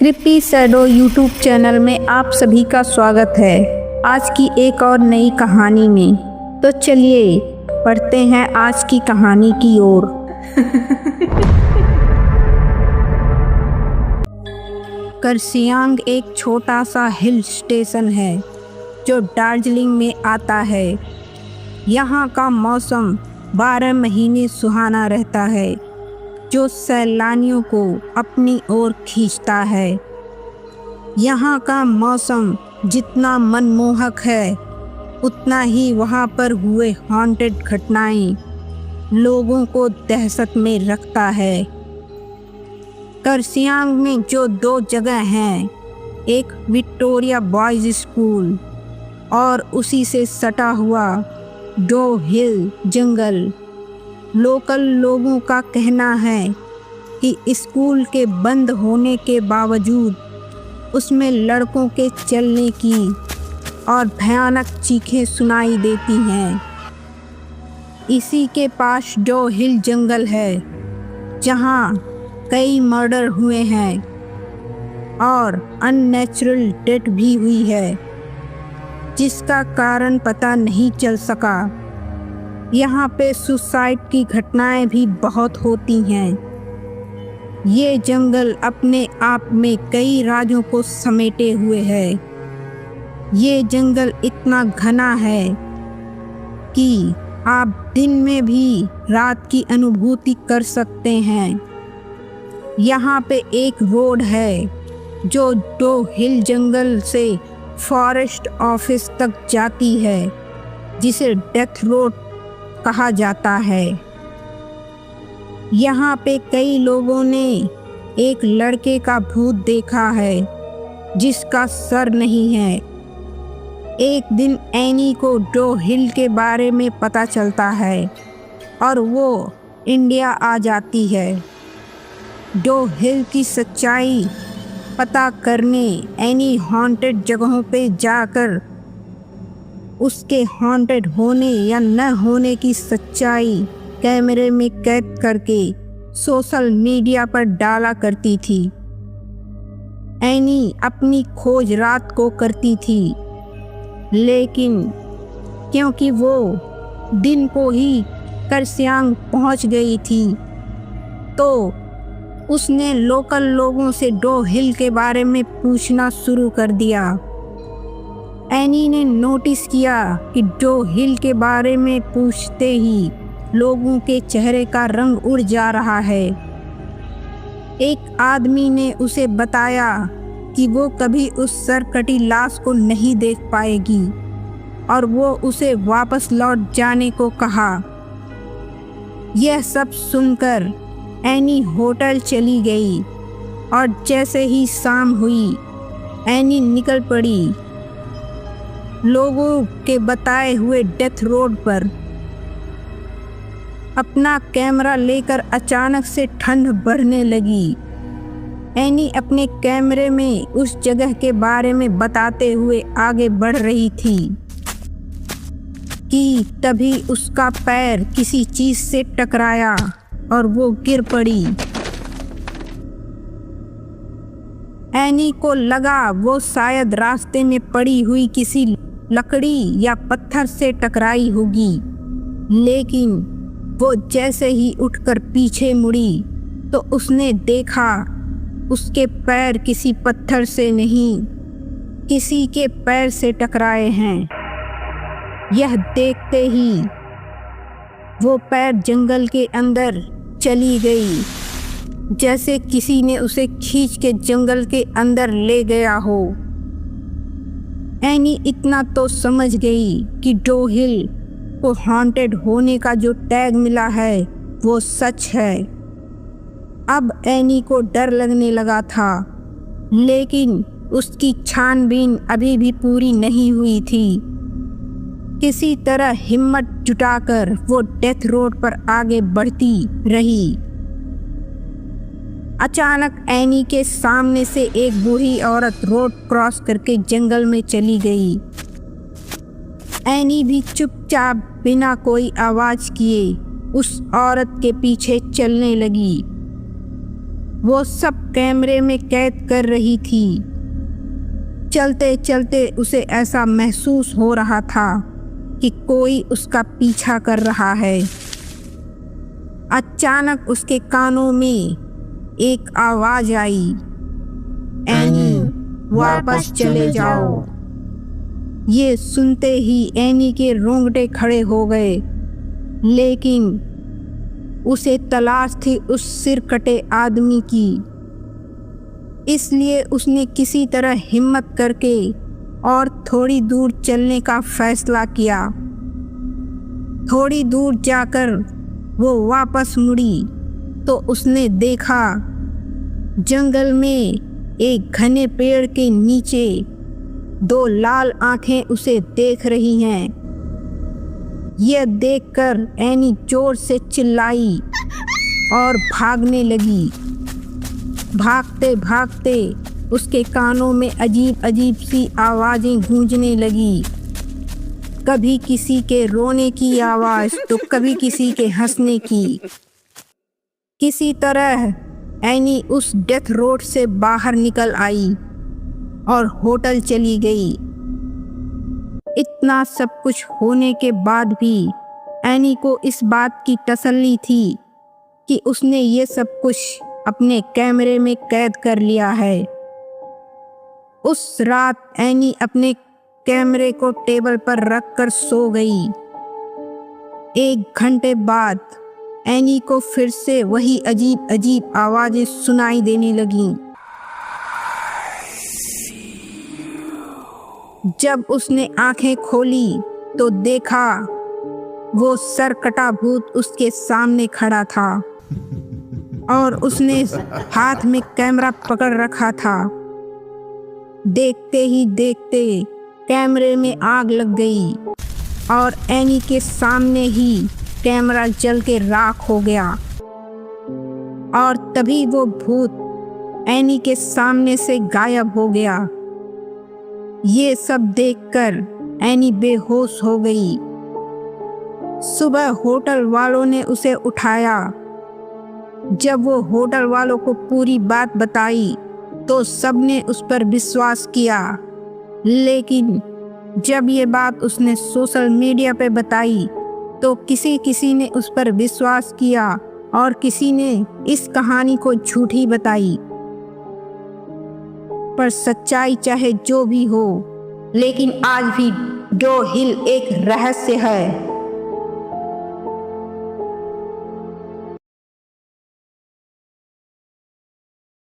क्रिप्पी shadow YouTube channel में आप सभी का स्वागत है आज की एक और नई कहानी में। तो चलिए पढ़ते हैं आज की कहानी की ओर। करसियांग एक छोटा सा हिल स्टेशन है जो दार्जिलिंग में आता है। यहाँ का मौसम 12 महीने सुहाना रहता है जो सैलानियों को अपनी ओर खींचता है। यहाँ का मौसम जितना मनमोहक है उतना ही वहाँ पर हुए हॉन्टेड घटनाएं लोगों को दहशत में रखता है। करसियांग में जो 2 जगह हैं, एक विक्टोरिया बॉयज स्कूल और उसी से सटा हुआ डो हिल जंगल। लोकल लोगों का कहना है कि स्कूल के बंद होने के बावजूद उसमें लड़कों के चलने की और भयानक चीखें सुनाई देती हैं। इसी के पास डो हिल जंगल है जहां कई मर्डर हुए हैं और अननेचुरल डेथ भी हुई है जिसका कारण पता नहीं चल सका। यहाँ पे सुसाइड की घटनाएं भी बहुत होती हैं। ये जंगल अपने आप में कई राजों को समेटे हुए है। ये जंगल इतना घना है कि आप दिन में भी रात की अनुभूति कर सकते हैं। यहाँ पे एक रोड है जो डो हिल जंगल से फॉरेस्ट ऑफिस तक जाती है जिसे डेथ रोड कहा जाता है। यहाँ पे कई लोगों ने एक लड़के का भूत देखा है जिसका सर नहीं है। एक दिन एनी को डो हिल के बारे में पता चलता है और वो इंडिया आ जाती है। डो हिल की सच्चाई पता करने एनी हॉन्टेड जगहों पे जाकर उसके हॉन्टेड होने या न होने की सच्चाई कैमरे में कैद करके सोशल मीडिया पर डाला करती थी। एनी अपनी खोज रात को करती थी, लेकिन क्योंकि वो दिन को ही करसियांग पहुंच गई थी तो उसने लोकल लोगों से डो हिल के बारे में पूछना शुरू कर दिया। एनी ने नोटिस किया कि डो हिल के बारे में पूछते ही लोगों के चेहरे का रंग उड़ जा रहा है। एक आदमी ने उसे बताया कि वो कभी उस सरकटी लाश को नहीं देख पाएगी और वो उसे वापस लौट जाने को कहा। यह सब सुनकर एनी होटल चली गई और जैसे ही शाम हुई एनी निकल पड़ी लोगों के बताए हुए डेथ रोड पर। अपना कैमरा लेकर अचानक से ठंड बढ़ने लगी। एनी अपने कैमरे में उस जगह के बारे में बताते हुए आगे बढ़ रही थी कि तभी उसका पैर किसी चीज से टकराया और वो गिर पड़ी। एनी को लगा वो शायद रास्ते में पड़ी हुई किसी लकड़ी या पत्थर से टकराई होगी, लेकिन वो जैसे ही उठकर पीछे मुड़ी तो उसने देखा उसके पैर किसी पत्थर से नहीं किसी के पैर से टकराए हैं। यह देखते ही वो पैर जंगल के अंदर चली गई, जैसे किसी ने उसे खींच के जंगल के अंदर ले गया हो। एनी इतना तो समझ गई कि डो हिल को हॉन्टेड होने का जो टैग मिला है वो सच है। अब एनी को डर लगने लगा था, लेकिन उसकी छानबीन अभी भी पूरी नहीं हुई थी। किसी तरह हिम्मत जुटाकर वो डेथ रोड पर आगे बढ़ती रही। अचानक एनी के सामने से एक बूढ़ी औरत रोड क्रॉस करके जंगल में चली गई। एनी भी चुपचाप बिना कोई आवाज किए उस औरत के पीछे चलने लगी। वो सब कैमरे में कैद कर रही थी। चलते चलते उसे ऐसा महसूस हो रहा था कि कोई उसका पीछा कर रहा है। अचानक उसके कानों में एक आवाज आई, एनी वापस चले जाओ। ये सुनते ही एनी के रोंगटे खड़े हो गए, लेकिन उसे तलाश थी उस सिर कटे आदमी की। इसलिए उसने किसी तरह हिम्मत करके और थोड़ी दूर चलने का फैसला किया। थोड़ी दूर जाकर वो वापस मुड़ी तो उसने देखा जंगल में एक घने पेड़ के नीचे 2 लाल आंखें उसे देख रही हैं। यह देखकर एनी जोर से चिल्लाई और भागने लगी। भागते भागते उसके कानों में अजीब अजीब सी आवाज़ें गूंजने लगी। कभी किसी के रोने की आवाज़ तो कभी किसी के हंसने की। किसी तरह एनी उस डेथ रोड से बाहर निकल आई और होटल चली गई। इतना सब कुछ होने के बाद भी एनी को इस बात की तसल्ली थी कि उसने ये सब कुछ अपने कैमरे में कैद कर लिया है। उस रात एनी अपने कैमरे को टेबल पर रखकर सो गई। 1 घंटे बाद एनी को फिर से वही अजीब अजीब आवाज़ें सुनाई देने लगीं। जब उसने आंखें खोली तो देखा वो सरकटा भूत उसके सामने खड़ा था और उसने हाथ में कैमरा पकड़ रखा था। देखते ही देखते कैमरे में आग लग गई और एनी के सामने ही कैमरा जल के राख हो गया। और तभी वो भूत एनी के सामने से गायब हो गया। ये सब देखकर एनी बेहोश हो गई। सुबह होटल वालों ने उसे उठाया। जब वो होटल वालों को पूरी बात बताई तो सबने उस पर विश्वास किया, लेकिन जब ये बात उसने सोशल मीडिया पे बताई तो किसी ने उस पर विश्वास किया और किसी ने इस कहानी को झूठी बताई। पर सच्चाई चाहे जो भी हो, लेकिन आज भी डो हिल एक रहस्य है।